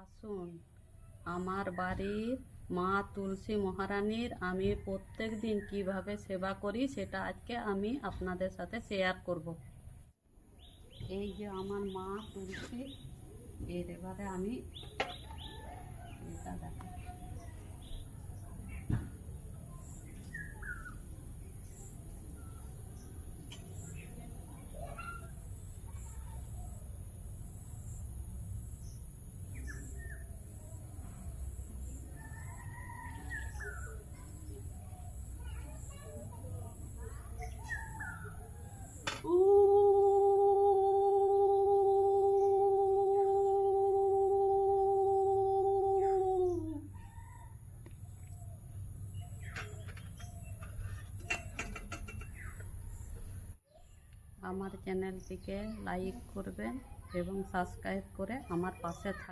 আসুন আমার বাড়ির মা তুলসী মহারানীর আমি প্রত্যেক দিন কীভাবে সেবা করি সেটা আজকে আমি আপনাদের সাথে শেয়ার করব। এই যে আমার মা তুলসী, এর এবারে আমি এটা দেখো। আমার চ্যানেলটিকে লাইক করবেন এবং সাবস্ক্রাইব করে আমার পাশে থাকবেন।